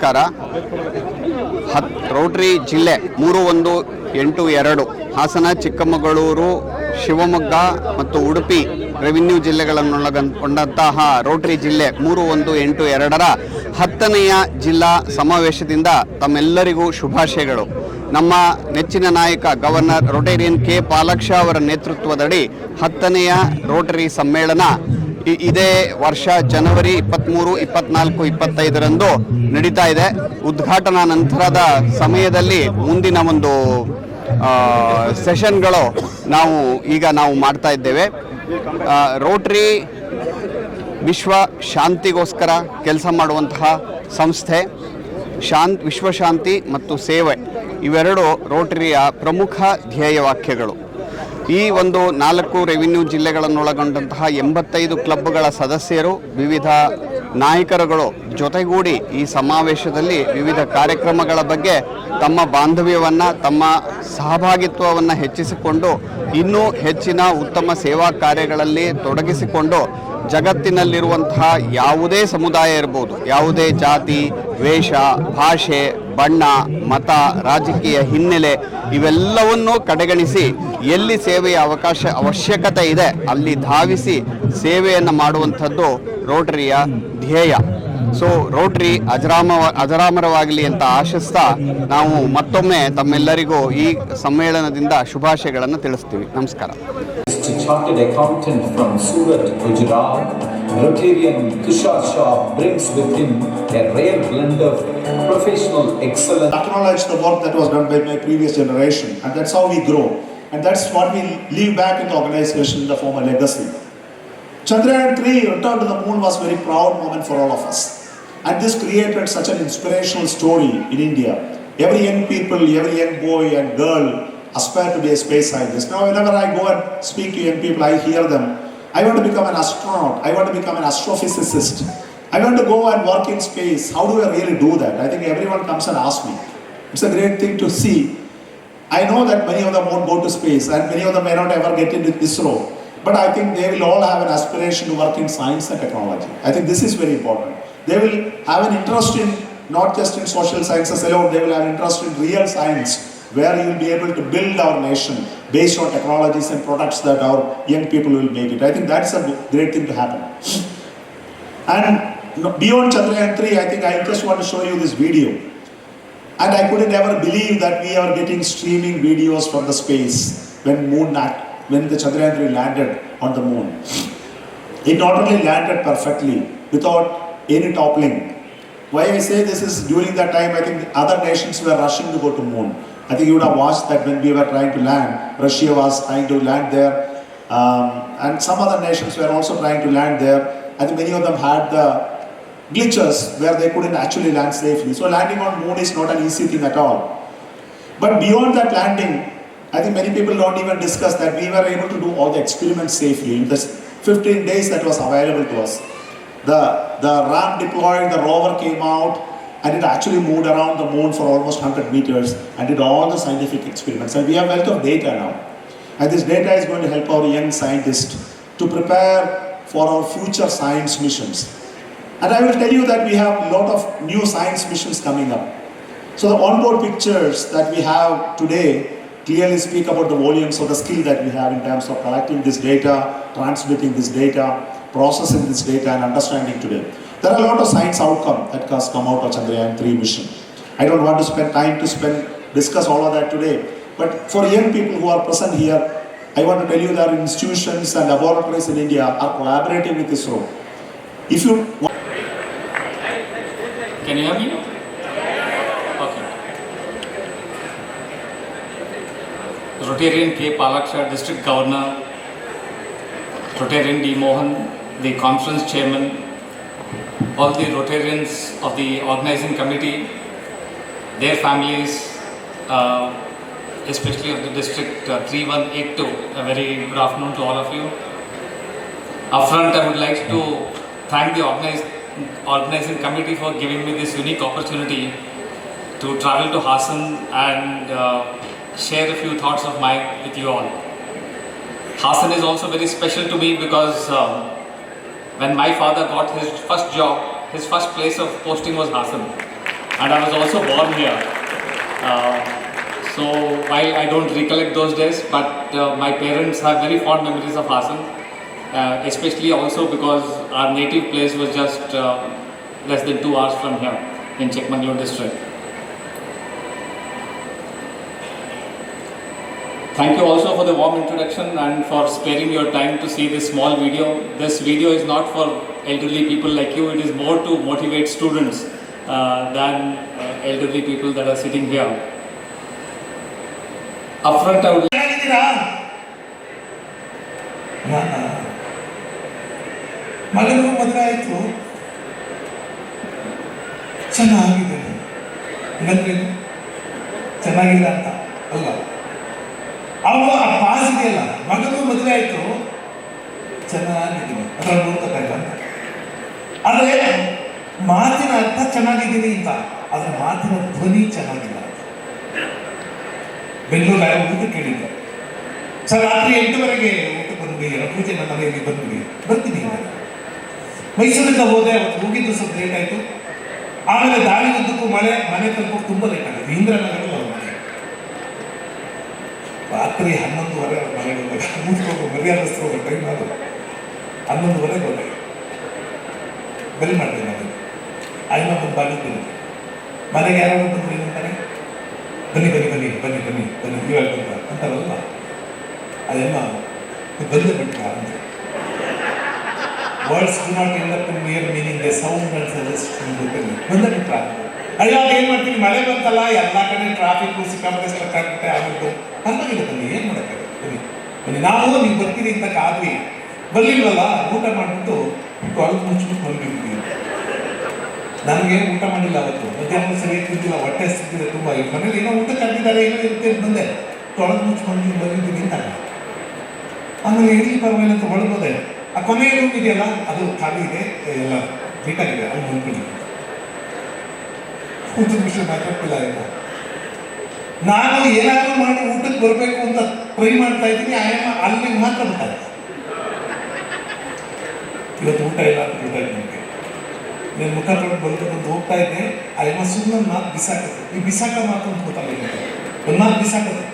ನಮಸ್ಕಾರ. ರೋಟರಿ ಜಿಲ್ಲೆ 3182 ಹಾಸನ, ಚಿಕ್ಕಮಗಳೂರು, ಶಿವಮೊಗ್ಗ ಮತ್ತು ಉಡುಪಿ ರೆವಿನ್ಯೂ ಜಿಲ್ಲೆಗಳನ್ನೊಳಗೊಂಡಂತಹ ರೋಟರಿ ಜಿಲ್ಲೆ 3182ರ 10ನೆಯ ಜಿಲ್ಲಾ ಸಮಾವೇಶದಿಂದ ತಮ್ಮೆಲ್ಲರಿಗೂ ಶುಭಾಶಯಗಳು. ನಮ್ಮ ನೆಚ್ಚಿನ ನಾಯಕ ಗವರ್ನರ್ ರೋಟೇರಿಯನ್ ಕೆ ಪಾಲಾಕ್ಷ ಅವರ ನೇತೃತ್ವದಡಿ 10ನೆಯ ರೋಟರಿ ಸಮ್ಮೇಳನ ಇದೇ ವರ್ಷ ಜನವರಿ 23, 24, 25ರಂದು ನಡೀತಾ ಇದೆ. ಉದ್ಘಾಟನಾ ನಂತರದ ಸಮಯದಲ್ಲಿ ಮುಂದಿನ ಒಂದು ಸೆಷನ್ಗಳು ನಾವು ಮಾಡ್ತಾ ಇದ್ದೇವೆ. ರೋಟರಿ ವಿಶ್ವ ಶಾಂತಿಗೋಸ್ಕರ ಕೆಲಸ ಮಾಡುವಂತಹ ಸಂಸ್ಥೆ. ವಿಶ್ವಶಾಂತಿ ಮತ್ತು ಸೇವೆ ಇವೆರಡು ರೋಟರಿಯ ಪ್ರಮುಖ ಧ್ಯೇಯವಾಕ್ಯಗಳು. ಈ ಒಂದು 4 ರೆವಿನ್ಯೂ ಜಿಲ್ಲೆಗಳನ್ನೊಳಗೊಂಡಂತಹ 85 ಕ್ಲಬ್ಗಳ ಸದಸ್ಯರು, ವಿವಿಧ ನಾಯಕರುಗಳು ಜೊತೆಗೂಡಿ ಈ ಸಮಾವೇಶದಲ್ಲಿ ವಿವಿಧ ಕಾರ್ಯಕ್ರಮಗಳ ಬಗ್ಗೆ ತಮ್ಮ ಬಾಂಧವ್ಯವನ್ನು, ತಮ್ಮ ಸಹಭಾಗಿತ್ವವನ್ನು ಹೆಚ್ಚಿಸಿಕೊಂಡು ಇನ್ನೂ ಹೆಚ್ಚಿನ ಉತ್ತಮ ಸೇವಾ ಕಾರ್ಯಗಳಲ್ಲಿ ತೊಡಗಿಸಿಕೊಂಡು ಜಗತ್ತಿನಲ್ಲಿರುವಂತಹ ಯಾವುದೇ ಸಮುದಾಯ ಇರ್ಬೋದು, ಯಾವುದೇ ಜಾತಿ, ವೇಷ, ಭಾಷೆ, ಬಣ್ಣ, ಮತ, ರಾಜಕೀಯ ಹಿನ್ನೆಲೆ ಇವೆಲ್ಲವನ್ನೂ ಕಡೆಗಣಿಸಿ ಎಲ್ಲಿ ಸೇವೆಯ ಅವಶ್ಯಕತೆ ಇದೆ ಅಲ್ಲಿ ಧಾವಿಸಿ ಸೇವೆಯನ್ನು ಮಾಡುವಂಥದ್ದು ರೋಟರಿಯ ಧ್ಯೇಯ. ಸೊ ರೋಟರಿ ಅಜರಾಮರವಾಗಲಿ ಅಂತ ಆಶಿಸ್ತಾ ನಾವು ಮತ್ತೊಮ್ಮೆ ತಮ್ಮೆಲ್ಲರಿಗೂ ಈ ಸಮ್ಮೇಳನದಿಂದ ಶುಭಾಶಯಗಳನ್ನು ತಿಳಿಸ್ತೀವಿ. ನಮಸ್ಕಾರ. Chartered accountant from Surat, Gujarat, Rotarian Tushar Shah brings with him a rare blend of professional excellence. Acknowledge the work that was done by my previous generation, and that's how we grow, and that's what we leave back in the organization in the form of legacy. Chandrayaan-3 return to the moon was a very proud moment for all of us, and this created such an inspirational story in India. Every young people, every young boy and girl aspire to be a space scientist. Now whenever I go and speak to young people, I hear them, I want to become an astronaut, I want to become an astrophysicist, I want to go and work in space. How do I really do that? I think everyone comes and asks me. It's a great thing to see. I know that many of them won't go to space and many of them may not ever get into ISRO, but I think they will all have an aspiration to work in science and technology. I think this is very important. They will have an interest in not just in social sciences alone, they will have an interest in real science, where you will be able to build our nation based on technologies and products that our young people will make it. I think that's a great thing to happen. And beyond Chandrayaan-3, I think I just want to show you this video. And I couldn't ever believe that we are getting streaming videos from the space when the Chandrayaan-3 landed on the moon. It not only landed perfectly without any toppling. Why I say this is during that time, I think other nations were rushing to go to moon. I think you would have watched that when we were trying to land, Russia was trying to land there, and some other nations were also trying to land there. I think many of them had the glitches where they couldn't actually land safely. So landing on moon is not an easy thing at all. But beyond that landing, I think many people don't even discuss that we were able to do all the experiments safely in this 15 days that was available to us. The ram deployed, the rover came out, and it actually moved around the moon for almost 100 meters and did all the scientific experiments. And we have wealth of data now. And this data is going to help our young scientists to prepare for our future science missions. And I will tell you that we have a lot of new science missions coming up. So the onboard pictures that we have today clearly speak about the volumes of the skill that we have in terms of collecting this data, transmitting this data, processing this data and understanding today. There are a lot of science outcomes that has come out of Chandrayaan-3 mission. I don't want to spend time to discuss all of that today. But for young people who are present here, I want to tell you that institutions and laboratories in India are collaborating with ISRO. If you Can you hear me? Okay. Rotarian K Palaksha, District Governor, Rotarian D Mohan, the conference chairman, all the Rotarians of the organizing committee, their families, especially of the district 3182, a very good afternoon to all of you. Upfront, I would like to thank the organizing committee for giving me this unique opportunity to travel to Hassan and share a few thoughts of mine with you all. Hassan is also very special to me because when my father got his first job, his first place of posting was Hassan. and I was also born here. So while I don't recollect those days, but my parents have very fond memories of Hassan, especially also because our native place was just less than 2 hours from here in Chikmagalur district. Thank you also for the warm introduction and for sparing your time to see this small video. This video is not for elderly people like you, it is more to motivate students than elderly people that are sitting here. Upfront I would ಮಗನಿಗೂ ಮದುವೆ ಆಯಿತು, ಚೆನ್ನಾಗಿದೆ. ಹಂಗಂದ್ರೆ ಚೆನ್ನಾಗಿಲ್ಲ ಅಂತ ಅಲ್ಲ, ಅವ ಆ pass ಇದೆಯಲ್ಲ, ಮಗನಿಗೂ ಮದುವೆ ಆಯಿತು ಚೆನ್ನಾಗಿದ್ದೀನಿ ಅದರಲ್ಲಿ ನೋಡ್ಕೋತಾಯಿಲ್ಲ ಅಂತ. ಆದರೆ ಮಾತಿನ ಅರ್ಥ ಚೆನ್ನಾಗಿದ್ದೀನಿ ಅಂತ, ಅದರ ಮಾತಿನ ಧ್ವನಿ ಚೆನ್ನಾಗಿಲ್ಲ ಅಂತ. ಬೆಂಗಳೂರು ಊಟ ಕೇಳಿದ್ದೆ ಸರ್, ರಾತ್ರಿ 8 ಗಂಟೆಗೆ ಊಟಕ್ಕೆ ಬಂದ್ವಿ, ಪೂಜೆ ನನ್ನ ಮನೆಯಲ್ಲಿ ಬಂದ್ವಿ, ಬರ್ತೀನಿ. ಮೈಸೂರಿಂದ ಹೋದೆ, ಅವತ್ತು ಹೋಗಿದ್ದು ಸ್ವಲ್ಪ ಲೇಟ್ ಆಯಿತು. ಆಮೇಲೆ ದಾರಿ ಉದ್ದಕ್ಕೂ ಮನೆ ತಲುಪೋಕೆ ತುಂಬ ಲೇಟ್ ಆಗುತ್ತೆ. ಇಂದ್ರನಗರಲ್ಲಿ ಅವ್ರ ಮನೆ. ರಾತ್ರಿ 11:30 ಅವ್ರ ಮನೆಗೆ ಹೋದಾಗ ಕೂತ್ಕೊಂಡು ಮರ್ಯಾದಸ್ತು ಹೋಗೋ ಟೈಮ್ ಅದು 11:30 ಹೋದಾಗ ಬೆಲ್ ಮಾಡಿದೆ ನಾನು. ಆಯ್ನ ಬಂದು ಬಾಗಿದ್ದೀನಿ. ಮನೆಗೆ ಯಾರು ಬಂದು ಏನಂತಾರೆ, ಬನ್ನಿ ಬನ್ನಿ ಬನ್ನಿ ಬನ್ನಿ ಬನ್ನಿ ಬನ್ನಿ ನೀವು ಹೇಳ್ಕೊಂಡ ಅಂತಾರಲ್ಲ, ಅದೆಲ್ಲ ಬಂದು ಬಿಟ್ಟ ಅಂತ. Words do not end up in mere meaning, they sound and suggest ಬಂದ ಬಿಟ್ಟ. ಅಯ್ಯೋ ಏನು ಮಾಡ್ತೀನಿ, ಮಳೆ ಬಂತಲ್ಲ, ಎಲ್ಲ ಕಡೆ ಟ್ರಾಫಿಕ್ ಸಿಕ್ಕಾಪಟ್ಟೆ ಸ್ಟ್ರಕ್ ಆಗ್ಬಿಟ್ಟೆ ಆಗಿದ್ದು. ಪರವಾಗಿಲ್ಲ ಬನ್ನಿ, ಏನು ಮಾಡೋಕ್ಕಾಗುತ್ತೆ, ಬನ್ನಿ ಬನ್ನಿ ನಾವು ನೀವು ಬರ್ತೀರಿ ಅಂತ ಕಾದ್ವಿ. ಬರ್ಲಿಲ್ವಲ್ಲ, ಊಟ ಮಾಡಿಬಿಟ್ಟು ತೊಳೆದು ಮುಚ್ಚಿಬಿಟ್ಟು ಬಂದ್ಬಿಡ್ತೀವಿ. ನನಗೆ ಊಟ ಮಾಡಿಲ್ಲ ಅವತ್ತು, ಮಧ್ಯಾಹ್ನ ಸರಿಯಾಗಿ ತಿಂದಿಲ್ಲ, ಹೊಟ್ಟೆ ಸಿಕ್ಕಿದೆ ತುಂಬ. ಮನೇಲಿ ಏನೋ ಊಟ ಕಟ್ಟಿದ್ದಾರೆ, ಏನೋ ಇರುತ್ತೆ ಬಂದೆ, ತೊಳೆದು ಮುಚ್ಕೊಂಡು ಬಂದಿದ್ದೀನಿ ಅಂತ. ಆಮೇಲೆ ಇರಲಿ ಪರವಾಗಿಲ್ಲ ಅಂತ ಹೊಳ್ಬೋದೆ. ಆ ಕೊನೆಯ ರೂಮ್ ಇದೆಯಲ್ಲ, ಅದು ಖಾಲಿ ಇದೆ, ಎಲ್ಲ ನೀಟಾಗಿದೆ, ಅಲ್ಲಿ ಬಂದ್ಬಿಡಿ. ಊಟದ ವಿಷಯ ಮಾತಾಡ್ತಿಲ್ಲ ಆಯ್ತಾ. ನಾನು ಏನಾದರೂ ಮಾಡಿ ಊಟಕ್ಕೆ ಬರಬೇಕು ಅಂತ ಟ್ರೈ ಮಾಡ್ತಾ ಇದ್ದೀನಿ, ಆಯಮ್ಮ ಅಲ್ಲಿ ಮಾತ್ರ ಬರ್ತಾರೆ. ಇವತ್ತು ಊಟ ಇಲ್ಲ ಅಂತ ಗೊತ್ತಾಯ್ತು ನನಗೆ. నేను ಮುಖ ತೊಗೊಂಡು ಬಲ್ಕೊಂಡು ಹೋಗ್ತಾ ಇದ್ದೆ, ಆಯಮ್ಮ ಸುಮ್ಮನೆ ಮಾತು ಬಿಸಾಕತ್ತೆ. ಈ ಬಿಸಾಕ ಮಾತು ಅಂತ ಗೊತ್ತಲ್ಲ, ಒಂದು ಮಾತು ಬಿಸಾಕತ್ತೆ.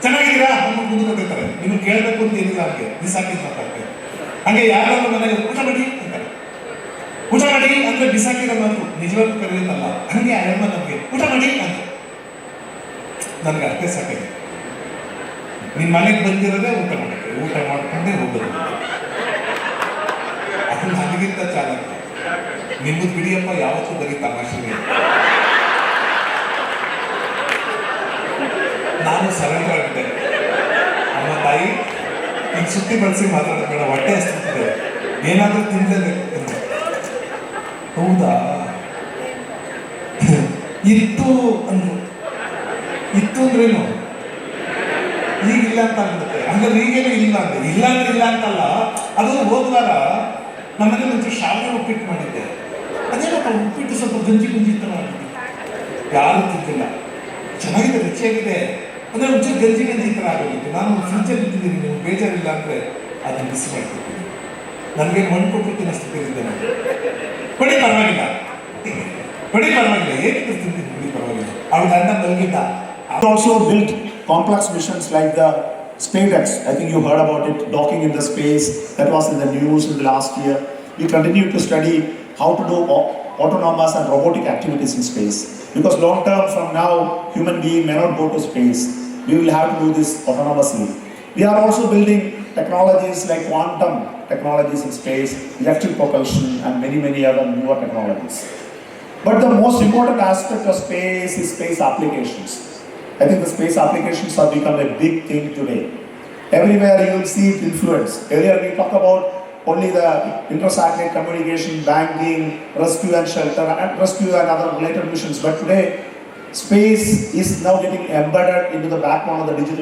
ಚೆನ್ನಾಗಿದ್ದೀರಾ ನಮ್ಮ ಮುಂದೆ ಕೊಟ್ಟಿರ್ತಾರೆ, ನಿಮ್ಗೆ ಕೇಳಬೇಕು ಅಂತ ಏನಿಲ್ಲ, ಅವ್ರಿಗೆ ಬಿಸಾಕಿದ್ ಮಾತಾಡ್ತಾರೆ. ಹಂಗೆ ಯಾರಾದ್ರೂ ಮನೆಗೆ ಊಟ ಮಾಡಿ ಅಂತಾರೆ, ಊಟ ಮಾಡಿ ಅಂದ್ರೆ ಬಿಸಾಕಿರೋ ಮಾತು ನಿಜವಾಗ್ಲೂ ಕರೆಯುತ್ತಲ್ಲ. ಹಂಗೆ ಆಯಮ್ಮ ನಮಗೆ ಊಟ ಮಾಡಿ ಅಂತ. ನನಗೆ ಅರ್ಥ ಸಾಕಾಗಿದೆ. ನಿಮ್ಮ ಮನೆಗೆ ಬಂದಿರೋದೇ ಊಟ ಮಾಡೋಕ್ಕೆ, ಊಟ ಮಾಡ್ಕೊಂಡೇ ಹೋಗೋದು. ಅದು ನನಗಿಂತ ಚಾಲಕ. ನಿಮ್ಮದು ಬಿಡಿಯಪ್ಪ, ಯಾವತ್ತೂ ಬರೀ ತಮಾಷೆನೇ. ನಾನು ಸರೆಂಡರ್ ಆಗಿದ್ದೆ. ಅಮ್ಮ ತಾಯಿ ಈಗ ಸುತ್ತಿ ಬಳಸಿ ಮಾತಾಡೋದು ಬೇಡ, ಹೊಟ್ಟೆ ಹಸ್ತಿದೆ, ಏನಾದರೂ ತಿನ್ನಲೇಬೇಕು. ಹೌದಾ, ಇತ್ತು ಅಂದ್ರು. ಇತ್ತು ಅಂದ್ರೇನು, ಈಗಿಲ್ಲ ಅಂತ ಆಗ್ಬಿಡುತ್ತೆ. ಹಂಗಾದ್ರೆ ಈಗೇನು ಇಲ್ಲ ಅಂದ್ರೆ, ಇಲ್ಲ ಅಂದ್ರೆ ಇಲ್ಲ ಅಂತಲ್ಲ. ಅದು ಹೋದ್ವಾರ ನಮ್ಮನೇಲಿ ಒಂಚೂರು ಶಾವಿಗೆ ಉಪ್ಪಿಟ್ಟು ಮಾಡಿದ್ದೆ. ಅದೇನಪ್ಪ ಉಪ್ಪಿಟ್ಟು ಸ್ವಲ್ಪ ಗಂಜಿ ಥರ ಆಗಿತ್ತು, ಯಾರು ತಿಂತಿಲ್ಲ. ಚೆನ್ನಾಗಿದೆ, ರುಚಿಯಾಗಿದೆ ಅಂದರೆ ಒಂಚೂರು ಗಂಜಿ ಥರ ಆಗೋಗಿತ್ತು. ನಾನು ಫ್ರಿಜ್ಜಲ್ಲಿ ಇಟ್ಟಿದ್ದೀನಿ, ನೀವು ಬೇಜಾರಿಲ್ಲ ಅಂದರೆ ಅದನ್ನು ಬಿಸಿ ಮಾಡ್ತಿದ್ದೀನಿ. ನನಗೆ ಮಣ್ಣು ಕೊಟ್ಟು ಅನಿಸ್ತಿದ್ದೆ ನಾನು. ಬಡಿ ಪರವಾಗಿಲ್ಲ, ಬಡಿ ಪರವಾಗಿಲ್ಲ, ಏನಿದೆ ತಿಂತೀನಿ, ಬಡಿ ಪರವಾಗಿಲ್ಲ. ಅವ್ರ ಗಂಡ ಮಲಗಿದ್ದ. Also built complex missions like the SpaceX. I think you heard about it, docking in the space. That was in the news in the last year. We continue to study how to do autonomous and robotic activities in space. Because long term from now, human being may not go to space. We will have to do this autonomously. We are also building technologies like quantum technologies in space, electric propulsion, and many other newer technologies. But the most important aspect of space is space applications. I think the space applications have become a big thing today. Everywhere you will see it influence. Earlier we talk about only the inter-satellite communication, banking, rescue and shelter, and rescue and other related missions. But today, space is now getting embedded into the backbone of the digital